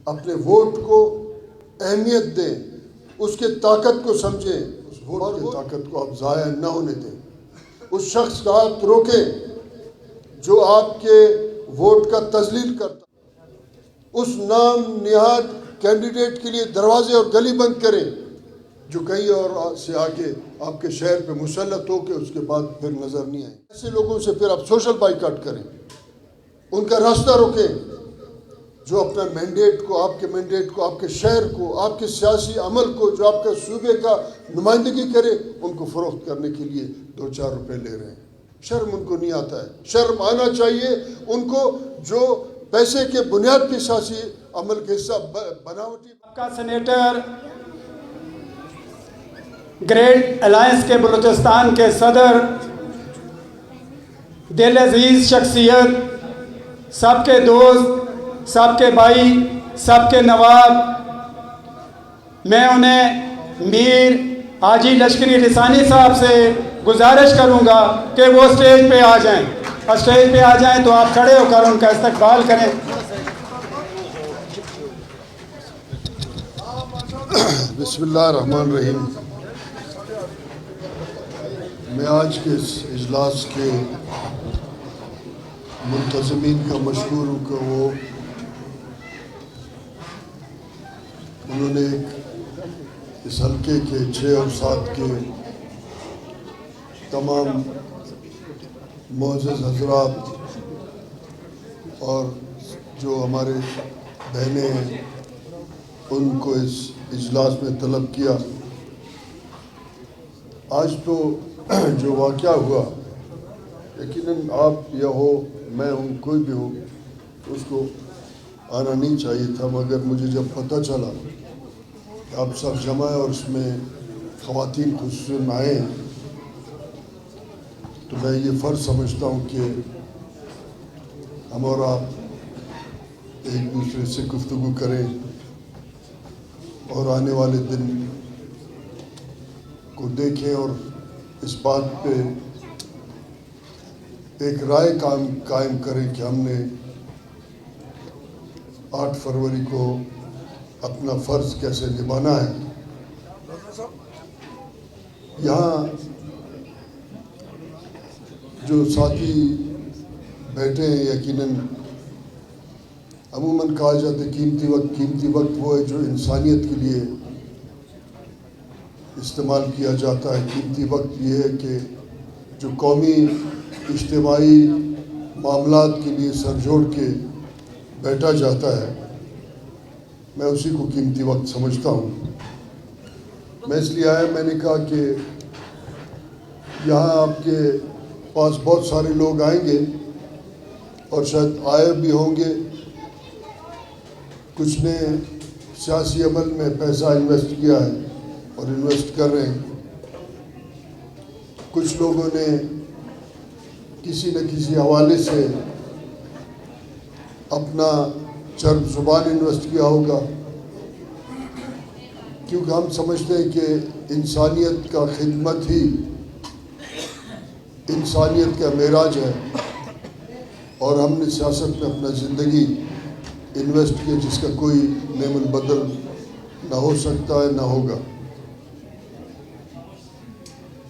اپنے ووٹ کو اہمیت دیں، اس کے طاقت کو سمجھیں، اس ووٹ کی طاقت کو آپ ضائع نہ ہونے دیں۔ اس شخص کا ہاتھ روکیں جو آپ کے ووٹ کا تذلیل کرتا، اس نام نہاد کینڈیڈیٹ کے لیے دروازے اور گلی بند کریں جو کہیں اور سے آگے آپ کے شہر پہ مسلط ہو کے اس کے بعد پھر نظر نہیں آئیں۔ ایسے لوگوں سے پھر آپ سوشل بائیکاٹ کریں، ان کا راستہ روکیں جو اپنا مینڈیٹ کو، آپ کے مینڈیٹ کو، آپ کے شہر کو، آپ کے سیاسی عمل کو، جو آپ کے صوبے کا نمائندگی کرے، ان کو فروخت کرنے کے لیے 2-4 روپے لے رہے ہیں۔ شرم ان کو نہیں آتا ہے؟ شرم آنا چاہیے ان کو جو پیسے کے بنیاد کے سیاسی عمل کے حصہ بناوٹی۔ آپ کا سینیٹر، گریٹ الائنس کے بلوچستان کے صدر، دل عزیز شخصیت، سب کے دوست، سب کے بھائی، سب کے نواب، میں انہیں میر حاجی لشکری لسانی صاحب سے گزارش کروں گا کہ وہ اسٹیج پہ آ جائیں، اور اسٹیج پہ آ جائیں تو آپ کھڑے ہو کر ان کا استقبال کریں۔ بسم اللہ الرحمن الرحیم۔ میں آج کے اس اجلاس کے منتظمین کا مشکور ہوں کہ انہوں نے اس حلقے کے 6 اور 7 کے تمام معزز حضرات اور جو ہمارے بہنیں ہیں ان کو اس اجلاس میں طلب کیا۔ آج تو جو واقعہ ہوا، یقیناً آپ یا ہو، میں ہوں، کوئی بھی ہو، اس کو آنا نہیں چاہیے تھا، مگر مجھے جب پتہ چلا کہ آپ سب جمع ہیں اور اس میں خواتین خصوصاً آئے ہیں، تو میں یہ فرض سمجھتا ہوں کہ ہم اور آپ ایک دوسرے سے گفتگو کریں اور آنے والے دن کو دیکھیں اور اس بات پہ ایک رائے قائم کریں کہ ہم نے 8 فروری کو اپنا فرض کیسے نبھانا ہے۔ یہاں جو ساتھی بیٹھے ہیں، یقیناً عموماً کہا جاتا ہے قیمتی وقت وہ ہے جو انسانیت کے لیے استعمال کیا جاتا ہے۔ قیمتی وقت یہ ہے کہ جو قومی اجتماعی معاملات کے لیے سر جوڑ کے بیٹھا جاتا ہے، میں اسی کو قیمتی وقت سمجھتا ہوں۔ میں اس لیے آیا، میں نے کہا کہ یہاں آپ کے پاس بہت سارے لوگ آئیں گے اور شاید آئے بھی ہوں گے، کچھ نے سیاسی عمل میں پیسہ انویسٹ کیا ہے اور انویسٹ کر رہے ہیں، کچھ لوگوں نے کسی نہ کسی حوالے سے اپنا چرب زبان انویسٹ کیا ہوگا، کیونکہ ہم سمجھتے ہیں کہ انسانیت کا خدمت ہی انسانیت کا معراج ہے، اور ہم نے سیاست میں اپنا زندگی انویسٹ کیا جس کا کوئی نعم البدل نہ ہو سکتا ہے نہ ہوگا۔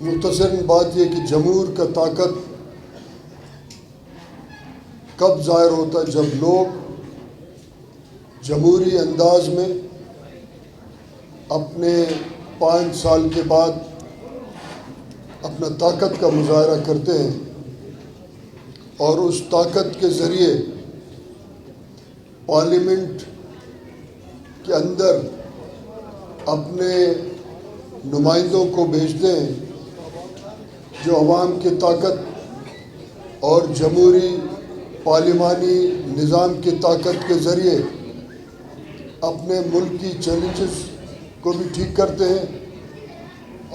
مختصر بات یہ کہ جمہور کا طاقت کب ظاہر ہوتا ہے؟ جب لوگ جمہوری انداز میں اپنے 5 سال کے بعد اپنا طاقت کا مظاہرہ کرتے ہیں اور اس طاقت کے ذریعے پارلیمنٹ کے اندر اپنے نمائندوں کو بھیجتے ہیں جو عوام کی طاقت اور جمہوری پارلیمانی نظام کی طاقت کے ذریعے اپنے ملک کی چیلنجز کو بھی ٹھیک کرتے ہیں،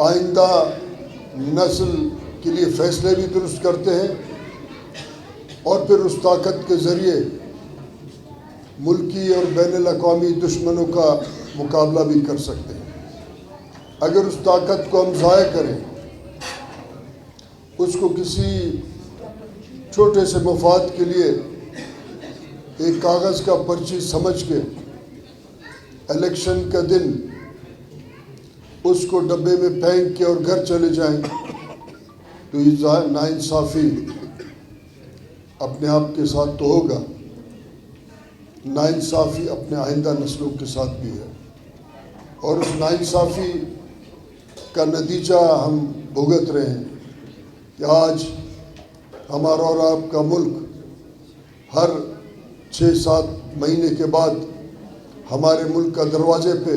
آئندہ نسل کے لیے فیصلے بھی درست کرتے ہیں، اور پھر اس طاقت کے ذریعے ملکی اور بین الاقوامی دشمنوں کا مقابلہ بھی کر سکتے ہیں۔ اگر اس طاقت کو ہم ضائع کریں، اس کو کسی چھوٹے سے مفاد کے لیے ایک کاغذ کا پرچی سمجھ کے الیکشن کا دن اس کو ڈبے میں پھینک کے اور گھر چلے جائیں تو یہ ناانصافی اپنے آپ کے ساتھ تو ہوگا، ناانصافی اپنے آئندہ نسلوں کے ساتھ بھی ہے، اور اس ناانصافی کا نتیجہ ہم بھگت رہے ہیں کہ آج ہمارا اور آپ کا ملک ہر 6-7 مہینے کے بعد ہمارے ملک کا دروازے پہ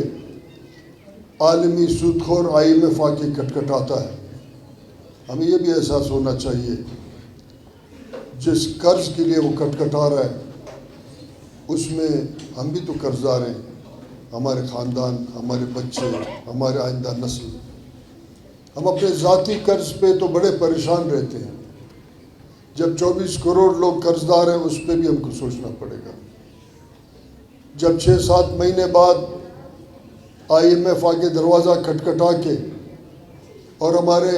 عالمی سود خور IMF آ کے کھٹکھٹاتا ہے۔ ہمیں یہ بھی احساس ہونا چاہیے جس قرض کے لیے وہ کھٹکھٹا رہا ہے اس میں ہم بھی تو قرضدار ہیں، ہمارے خاندان، ہمارے بچے، ہمارے آئندہ نسل۔ ہم اپنے ذاتی قرض پہ تو بڑے پریشان رہتے ہیں، جب 24 کروڑ لوگ قرضدار ہیں اس پہ بھی ہم کو سوچنا پڑے گا۔ جب 6-7 مہینے بعد IMF آگے دروازہ کھٹکھٹا کے اور ہمارے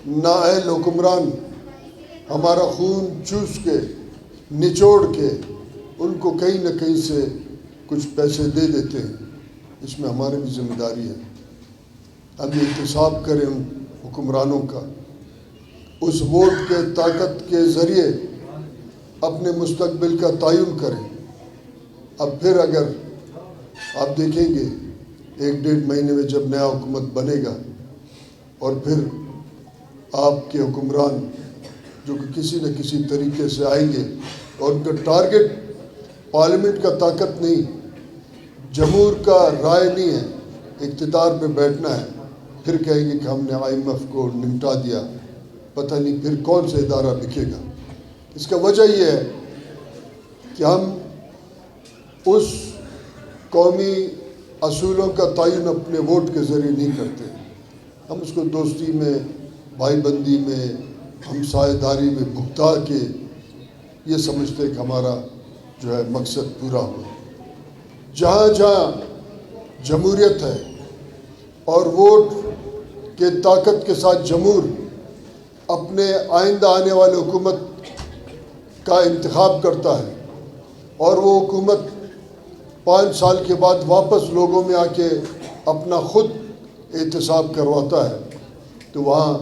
نااہل حکمران ہمارا خون چوس کے نچوڑ کے ان کو کہیں نہ کہیں سے کچھ پیسے دے دیتے ہیں، اس میں ہماری بھی ذمہ داری ہے۔ ہم یہ احتساب کریں ان حکمرانوں کا، اس ووٹ کے طاقت کے ذریعے اپنے مستقبل کا تعین کریں۔ اب پھر اگر آپ دیکھیں گے 1-1.5 مہینے میں جب نیا حکومت بنے گا اور پھر آپ کے حکمران جو کہ کسی نہ کسی طریقے سے آئیں گے اور ان کا ٹارگٹ پارلیمنٹ کا طاقت نہیں، جمہور کا رائے نہیں ہے، اقتدار پہ بیٹھنا ہے، پھر کہیں گے کہ ہم نے IMF کو نمٹا دیا، پتہ نہیں پھر کون سا ادارہ بکے گا۔ اس کا وجہ یہ ہے کہ ہم اس قومی اصولوں کا تعین اپنے ووٹ کے ذریعے نہیں کرتے، ہم اس کو دوستی میں، بھائی بندی میں، ہمسائے داری میں بھگتا کے یہ سمجھتے کہ ہمارا جو ہے مقصد پورا ہو۔ جہاں جہاں جمہوریت ہے اور ووٹ کے طاقت کے ساتھ جمہور اپنے آئندہ آنے والے حکومت کا انتخاب کرتا ہے اور وہ حکومت 5 سال کے بعد واپس لوگوں میں آ کے اپنا خود احتساب کرواتا ہے تو وہاں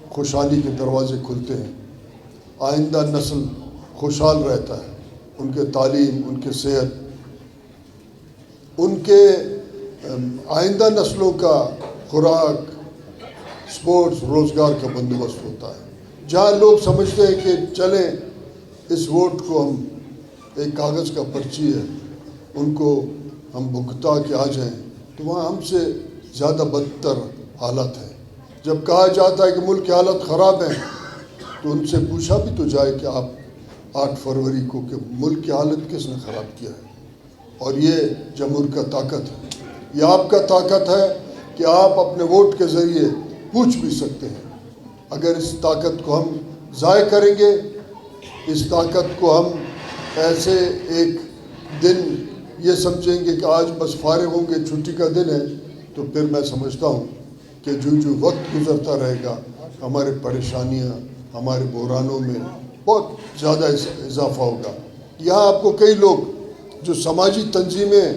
خوشحالی کے دروازے کھلتے ہیں، آئندہ نسل خوشحال رہتا ہے، ان کے تعلیم، ان کے صحت، ان کے آئندہ نسلوں کا خوراک، سپورٹس، روزگار کا بندوبست ہوتا ہے۔ جہاں لوگ سمجھتے ہیں کہ چلیں اس ووٹ کو ہم ایک کاغذ کا پرچی ہے، ان کو ہم بھگتا کے آ جائیں، تو وہاں ہم سے زیادہ بدتر حالت ہے۔ جب کہا جاتا ہے کہ ملک کی حالت خراب ہے تو ان سے پوچھا بھی تو جائے کہ آپ 8 فروری کو کہ ملک کی حالت کس نے خراب کیا ہے؟ اور یہ جمہور کا طاقت ہے، یہ آپ کا طاقت ہے کہ آپ اپنے ووٹ کے ذریعے پوچھ بھی سکتے ہیں۔ اگر اس طاقت کو ہم ضائع کریں گے، اس طاقت کو ہم ایسے ایک دن یہ سمجھیں گے کہ آج بس فارغ ہوں گے، چھٹی کا دن ہے، تو پھر میں سمجھتا ہوں کہ جو وقت گزرتا رہے گا ہمارے پریشانیاں، ہمارے بحرانوں میں بہت زیادہ اضافہ ہوگا۔ یہاں آپ کو کئی لوگ جو سماجی تنظیمیں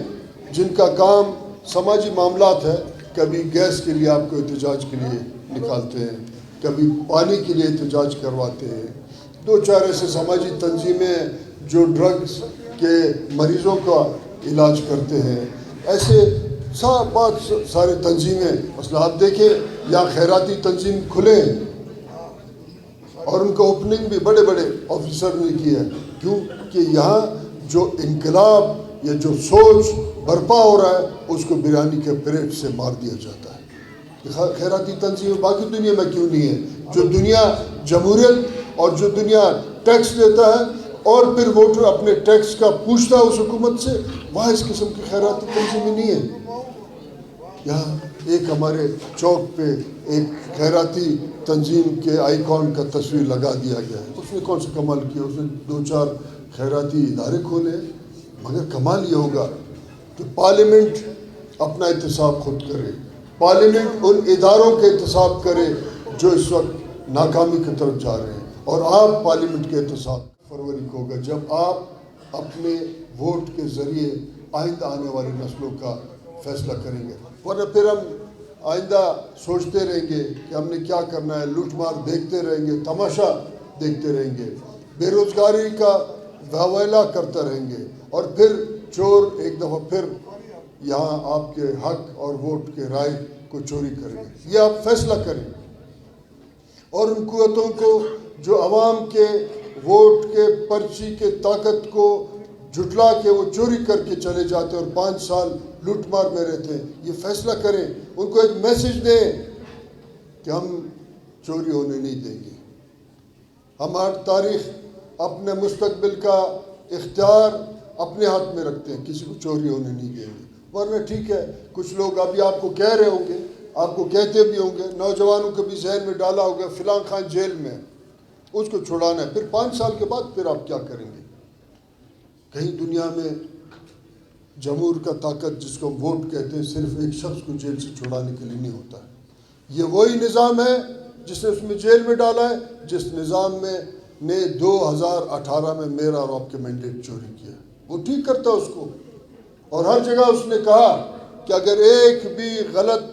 جن کا کام سماجی معاملات ہے، کبھی گیس کے لیے آپ کو احتجاج کے لیے نکالتے ہیں، کبھی پانی کے لیے احتجاج کرواتے ہیں۔ 2-4 ایسے سماجی تنظیمیں جو ڈرگز کے مریضوں کا علاج کرتے ہیں، ایسے بہت سارے تنظیمیں، مثلا آپ دیکھیں یہاں خیراتی تنظیم کھلے ہیں اور ان کا اوپننگ بھی بڑے بڑے آفیسر نے کیا ہے۔ کیوں کہ یہاں جو انقلاب یا جو سوچ برپا ہو رہا ہے اس کو بریانی کے پلیٹ سے مار دیا جاتا ہے۔ خیراتی تنظیمیں باقی دنیا میں کیوں نہیں ہے؟ جو دنیا جمہوریت اور جو دنیا ٹیکس دیتا ہے اور پھر ووٹر اپنے ٹیکس کا پوچھتا ہے اس حکومت سے، وہاں اس قسم کی خیراتی تنظیمیں نہیں ہیں۔ یہاں ایک ہمارے چوک پہ ایک خیراتی تنظیم کے آئیکن کا تصویر لگا دیا گیا ہے، اس نے کون سا کمال کیا؟ اس نے 2-4 خیراتی ادارے کھولے، مگر کمال یہ ہوگا کہ پارلیمنٹ اپنا احتساب خود کرے، پارلیمنٹ ان اداروں کے احتساب کرے جو اس وقت ناکامی کی طرف جا رہے ہیں، اور آپ پارلیمنٹ کے احتساب فروری کو ہوگا جب آپ اپنے ووٹ کے ذریعے آئندہ آنے والی نسلوں کا فیصلہ کریں گے، ورنہ پھر ہم آئندہ سوچتے رہیں گے کہ ہم نے کیا کرنا ہے، لوٹ مار دیکھتے رہیں گے، تماشا دیکھتے رہیں گے، بے روزگاری کا واویلا کرتا رہیں گے، اور پھر چور ایک دفعہ پھر یہاں آپ کے حق اور ووٹ کے رائے کو چوری کریں گے۔ یہ آپ فیصلہ کریں، اور ان قوتوں کو جو عوام کے ووٹ کے پرچی کے طاقت کو جھٹلا کے وہ چوری کر کے چلے جاتے ہیں اور 5 سال لوٹ مار میں رہتے ہیں، یہ فیصلہ کریں، ان کو ایک میسج دیں کہ ہم چوری ہونے نہیں دیں گے۔ ہماری تاریخ اپنے مستقبل کا اختیار اپنے ہاتھ میں رکھتے ہیں، کسی کو چوری ہونے نہیں دیں گے۔ ورنہ ٹھیک ہے، کچھ لوگ ابھی آپ کو کہہ رہے ہوں گے، آپ کو کہتے بھی ہوں گے، نوجوانوں کو بھی ذہن میں ڈالا ہوگا فلاں خان جیل میں، اس کو چھڑانا ہے، پھر 5 سال کے بعد پھر آپ کیا کریں گے؟ کہیں دنیا میں جمہور کا طاقت جس کو ہم ووٹ کہتے ہیں صرف ایک شخص کو جیل سے چھڑانے کے لیے نہیں ہوتا ہے۔ یہ وہی نظام ہے جس نے اس میں جیل میں ڈالا ہے، جس نظام میں نے 2018 میں میرا اور آپ کے مینڈیٹ چوری کیا، وہ ٹھیک کرتا ہے اس کو، اور ہر جگہ اس نے کہا کہ اگر ایک بھی غلط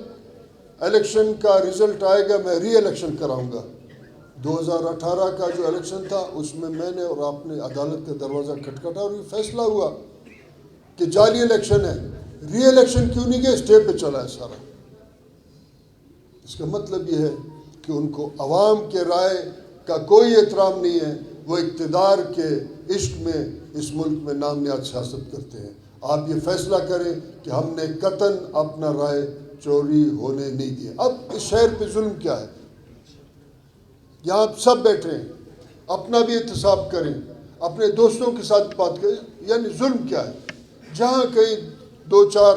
الیکشن کا رزلٹ آئے گا میں ری الیکشن کراؤں گا۔ 2018 کا جو الیکشن تھا اس میں میں نے اور آپ نے عدالت کا دروازہ کھٹکھٹا اور یہ فیصلہ ہوا کہ جعلی الیکشن ہے، ری الیکشن کیوں نہیں گئے، اسٹے پہ چلا ہے سارا۔ اس کا مطلب یہ ہے کہ ان کو عوام کے رائے کا کوئی احترام نہیں ہے، وہ اقتدار کے عشق میں اس ملک میں نام نہاد سیاست کرتے ہیں۔ آپ یہ فیصلہ کریں کہ ہم نے قطعاً اپنا رائے چوری ہونے نہیں دیا۔ اب اس شہر پہ ظلم کیا ہے؟ یہاں آپ سب بیٹھے ہیں، اپنا بھی احتساب کریں، اپنے دوستوں کے ساتھ بات کریں، یعنی ظلم کیا ہے؟ جہاں کہیں 2-4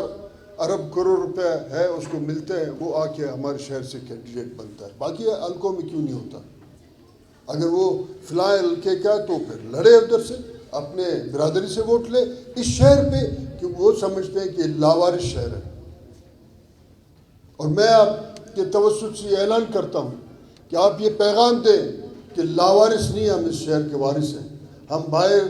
ارب کروڑ روپے ہے اس کو ملتے ہیں، وہ آ کے ہمارے شہر سے کینڈیڈیٹ بنتا ہے، باقی حلقوں میں کیوں نہیں ہوتا؟ اگر وہ فلاں حلقے کا تو پھر لڑے ادھر سے، اپنے برادری سے ووٹ لے اس شہر پہ، کہ وہ سمجھتے ہیں کہ یہ لاوارث شہر ہے۔ اور میں آپ کے توسط سے یہ اعلان کرتا ہوں کہ آپ یہ پیغام دیں کہ لاوارث نہیں، ہم اس شہر کے وارث ہیں، ہم باہر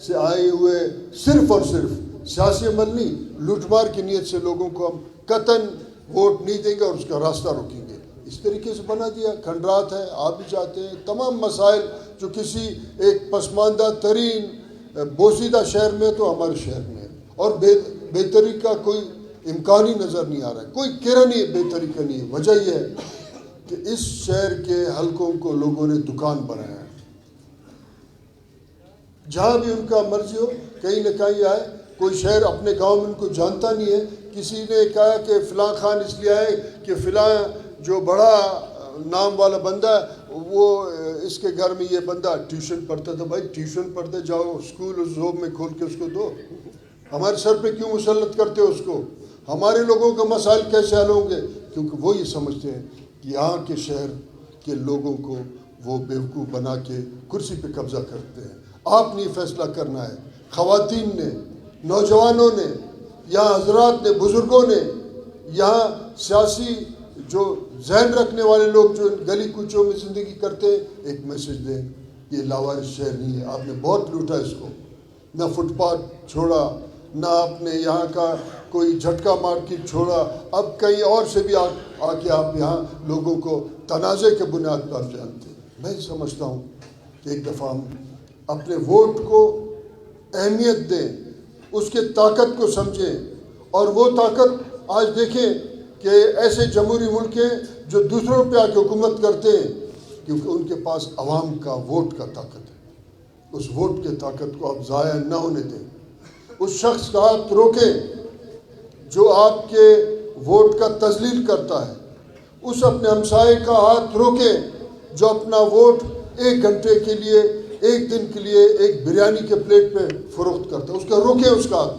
سے آئے ہوئے صرف اور صرف سیاسی عمل نہیں، لوٹ مار کی نیت سے لوگوں کو ہم قطعاً ووٹ نہیں دیں گے اور اس کا راستہ روکیں گے۔ اس طریقے سے بنا دیا، کھنڈرات ہے، آپ بھی چاہتے ہیں، تمام مسائل جو کسی ایک پسماندہ ترین بوسیدہ شہر میں تو ہمارے شہر میں ہے، اور بہتری کا کوئی امکان ہی نظر نہیں آ رہا ہے، کوئی کرن ہی بہتری کا نہیں ہے۔ وجہ یہ ہے کہ اس شہر کے حلقوں کو لوگوں نے دکان بنایا ہے، جہاں بھی ان کا مرضی ہو کہیں نہ کہیں آئے۔ کوئی شہر اپنے گاؤں میں ان کو جانتا نہیں ہے، کسی نے کہا کہ فلاں خان اس لیے آئے کہ فلاں جو بڑا نام والا بندہ ہے وہ اس کے گھر میں یہ بندہ ٹیوشن پڑھتا تھا۔ بھائی ٹیوشن پڑھتے جاؤ، اسکول اس زوب میں کھول کے اس کو دو، ہمارے سر پہ کیوں مسلط کرتے ہو اس کو؟ ہمارے لوگوں کا مسائل کیسے حل ہوں گے؟ کیونکہ وہ یہ سمجھتے ہیں کہ یہاں کے شہر کے لوگوں کو وہ بیوقوف بنا کے کرسی پہ قبضہ کرتے ہیں۔ آپ نے یہ فیصلہ کرنا ہے، خواتین نے، نوجوانوں نے، یہاں حضرات نے، بزرگوں نے، یہاں سیاسی جو ذہن رکھنے والے لوگ جو گلی کوچوں میں زندگی کرتے ہیں، ایک میسج دیں، یہ لاوارث شہر نہیں ہے، آپ نے بہت لوٹا اس کو، نہ فٹ پاتھ چھوڑا، نہ آپ نے یہاں کا کوئی جھٹکا مارکیٹ چھوڑا، اب کہیں اور سے بھی آ کے آپ یہاں لوگوں کو تنازع کے بنیاد پر جانتے ہیں۔ میں سمجھتا ہوں کہ ایک دفعہ ہم اپنے ووٹ کو اہمیت دیں، اس کے طاقت کو سمجھیں، اور وہ طاقت آج دیکھیں کہ ایسے جمہوری ملک ہیں جو دوسروں پہ آ کے حکومت کرتے ہیں کیونکہ ان کے پاس عوام کا ووٹ کا طاقت ہے۔ اس ووٹ کے طاقت کو آپ ضائع نہ ہونے دیں، اس شخص کا ہاتھ روکیں جو آپ کے ووٹ کا تذلیل کرتا ہے، اس اپنے ہمسائے کا ہاتھ روکیں جو اپنا ووٹ 1 گھنٹے کے لیے، 1 دن کے لیے ایک بریانی کے پلیٹ پہ فروخت کرتا ہے، اس کا روکیں اس کا ہاتھ۔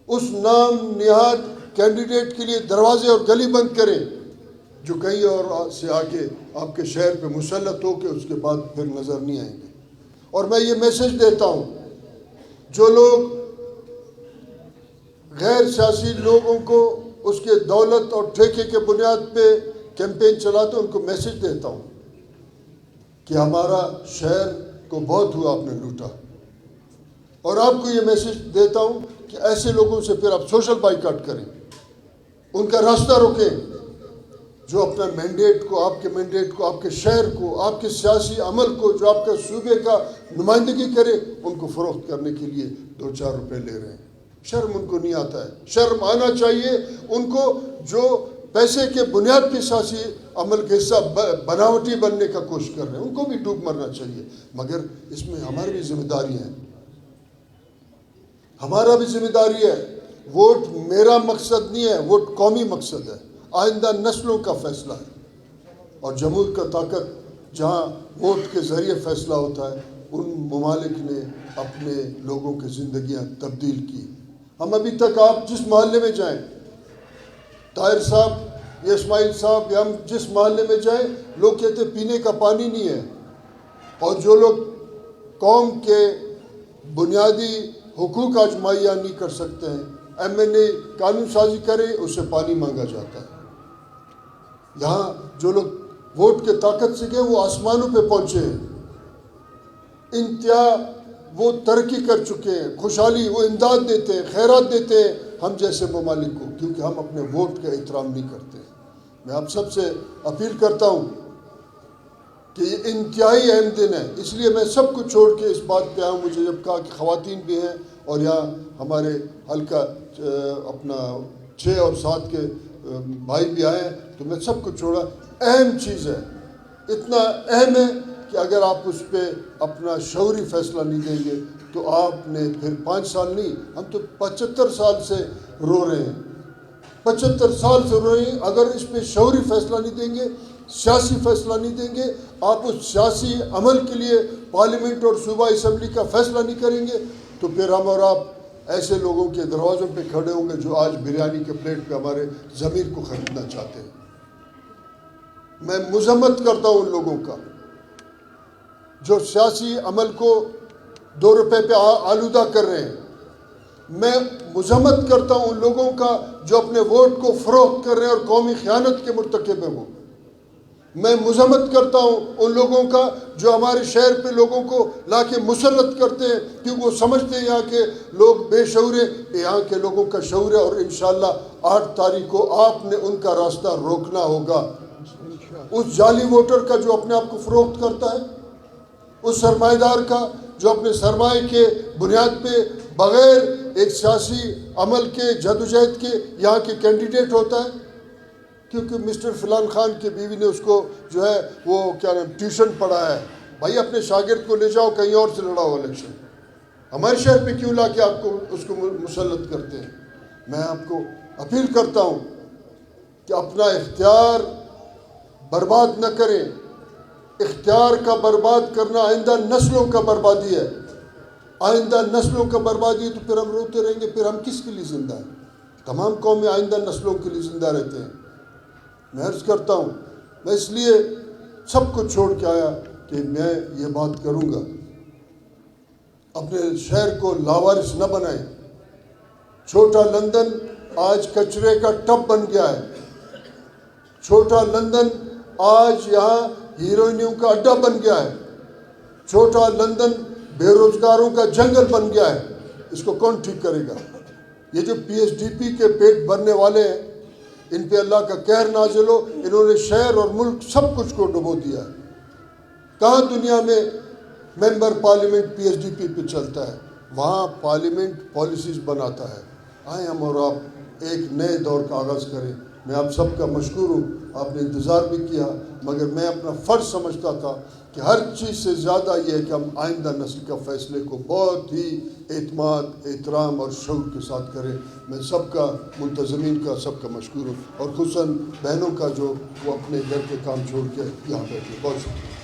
اس نام نہاد کینڈیڈیٹ کے لیے دروازے اور گلی بند کریں جو کہیں اور سے آ کے آپ کے شہر پہ مسلط ہو کے اس کے بعد پھر نظر نہیں آئیں گے۔ اور میں یہ میسج دیتا ہوں، جو لوگ غیر سیاسی لوگوں کو اس کے دولت اور ٹھیکے کے بنیاد پہ کیمپین چلاتے ہیں، ان کو میسج دیتا ہوں کہ ہمارا شہر کو بہت ہوا آپ نے لوٹا، اور آپ کو یہ میسج دیتا ہوں کہ ایسے لوگوں سے پھر آپ سوشل بائیکاٹ کریں، ان کا راستہ روکیں جو اپنا مینڈیٹ کو، آپ کے مینڈیٹ کو، آپ کے شہر کو، آپ کے سیاسی عمل کو، جو آپ کا صوبے کا نمائندگی کرے، ان کو فروخت کرنے کے لیے 2-4 روپے لے رہے ہیں۔ شرم ان کو نہیں آتا ہے؟ شرم آنا چاہیے ان کو جو پیسے کے بنیاد پہ سیاسی عمل کے حصہ بناوٹی بننے کا کوشش کر رہے ہیں، ان کو بھی ڈوب مرنا چاہیے۔ مگر اس میں ہماری بھی ذمہ داری ہے، ہمارا بھی ذمہ داری ہے۔ ووٹ میرا مقصد نہیں ہے، ووٹ قومی مقصد ہے، آئندہ نسلوں کا فیصلہ ہے۔ اور جمہور کا طاقت جہاں ووٹ کے ذریعے فیصلہ ہوتا ہے، ان ممالک نے اپنے لوگوں کی زندگیاں تبدیل کی۔ ہم ابھی تک آپ جس محلے میں جائیں، طاہر صاحب یا اسماعیل صاحب یا ہم جس محلے میں جائیں، لوگ کہتے پینے کا پانی نہیں ہے، اور جو لوگ قوم کے بنیادی حقوق آج مہیا نہیں کر سکتے ہیں، ایم این اے قانون سازی کرے، اس سے پانی مانگا جاتا ہے۔ یہاں جو لوگ ووٹ کے طاقت سے گئے، وہ آسمانوں پہ پہنچے ہیں، انتہا وہ ترقی کر چکے ہیں، خوشحالی، وہ امداد دیتے ہیں، خیرات دیتے ہیں ہم جیسے ممالک کو، کیونکہ ہم اپنے ووٹ کا احترام نہیں کرتے۔ میں آپ سب سے اپیل کرتا ہوں کہ یہ انتہائی اہم دن ہے، اس لیے میں سب کو چھوڑ کے اس بات پہ آیا ہوں۔ مجھے جب کہا کہ خواتین بھی ہیں اور یہاں ہمارے حلقہ اپنا 6 اور 7 کے بھائی بھی آئے ہیں، تو میں سب کو چھوڑا۔ اہم چیز ہے، اتنا اہم ہے کہ اگر آپ اس پہ اپنا شعوری فیصلہ نہیں دیں گے تو آپ نے پھر 5 سال نہیں، ہم تو 75 سال سے رو رہے ہیں، 75 سال سے رو رہے ہیں۔ اگر اس پہ شعوری فیصلہ نہیں دیں گے، سیاسی فیصلہ نہیں دیں گے، آپ اس سیاسی عمل کے لیے پارلیمنٹ اور صوبہ اسمبلی کا فیصلہ نہیں کریں گے، تو پھر ہم اور آپ ایسے لوگوں کے دروازوں پہ کھڑے ہوں گے جو آج بریانی کے پلیٹ پہ ہمارے ضمیر کو خریدنا چاہتے ہیں۔ میں مذمت کرتا ہوں ان لوگوں کا جو سیاسی عمل کو 2 روپے پہ آلودہ کر رہے ہیں۔ میں مذمت کرتا ہوں ان لوگوں کا جو اپنے ووٹ کو فروخت کر رہے ہیں اور قومی خیانت کے مرتکب ہیں وہ۔ میں مذمت کرتا ہوں ان لوگوں کا جو ہمارے شہر پہ لوگوں کو لا کے مسلط کرتے ہیں، کیونکہ وہ سمجھتے ہیں یہاں کے لوگ بے شعور ہیں۔ یہاں کے لوگوں کا شعور ہے، اور انشاءاللہ 8 تاریخ کو آپ نے ان کا راستہ روکنا ہوگا۔ اس جعلی ووٹر کا جو اپنے آپ کو فروخت کرتا ہے، اس سرمایہ دار کا جو اپنے سرمایہ کے بنیاد پہ بغیر ایک سیاسی عمل کے جدوجہد کے یہاں کے کینڈیڈیٹ ہوتا ہے، کیونکہ مسٹر فلان خان کی بیوی نے اس کو جو ہے وہ کیا نام ٹیوشن پڑھایا ہے۔ بھائی اپنے شاگرد کو لے جاؤ کہیں اور سے لڑاؤ الیکشن، ہمارے شہر پہ کیوں لا کے آپ کو اس کو مسلط کرتے ہیں؟ میں آپ کو اپیل کرتا ہوں کہ اپنا اختیار برباد نہ کریں۔ اختیار کا برباد کرنا آئندہ نسلوں کا بربادی ہے، آئندہ نسلوں کا بربادی ہے۔ تو پھر ہم روتے رہیں گے، پھر ہم کس کے لیے زندہ ہیں؟ تمام قومیں آئندہ نسلوں کے لیے زندہ رہتے ہیں۔ میں عرض کرتا ہوں، میں اس لیے سب کو چھوڑ کے آیا کہ میں یہ بات کروں گا، اپنے شہر کو لاوارث نہ بنائیں۔ چھوٹا لندن آج کچرے کا ٹب بن گیا ہے، چھوٹا لندن آج یہاں ہیروئنوں کا اڈا بن گیا ہے، چھوٹا لندن بے روزگاروں کا جنگل بن گیا ہے۔ اس کو کون ٹھیک کرے گا؟ یہ جو پی ایس ڈی پی کے پیٹ بھرنے والے ہیں، ان پہ اللہ کا قہر نازل ہو، انہوں نے شہر اور ملک سب کچھ کو ڈبو دیا ہے۔ کہاں دنیا میں member parliament P S D P پہ چلتا ہے؟ وہاں پارلیمنٹ پالیسیز بناتا ہے۔ آئیں ہم اور آپ ایک نئے دور کا آغاز کریں۔ میں آپ سب کا مشکور ہوں، آپ نے انتظار بھی کیا، مگر میں اپنا فرض سمجھتا تھا کہ ہر چیز سے زیادہ یہ ہے کہ ہم آئندہ نسل کا فیصلے کو بہت ہی اعتماد، احترام اور شعور کے ساتھ کریں۔ میں سب کا، منتظمین کا سب کا مشکور ہوں، اور خصوصاً بہنوں کا جو وہ اپنے گھر کے کام چھوڑ کے یہاں بیٹھے۔ بہت شکریہ۔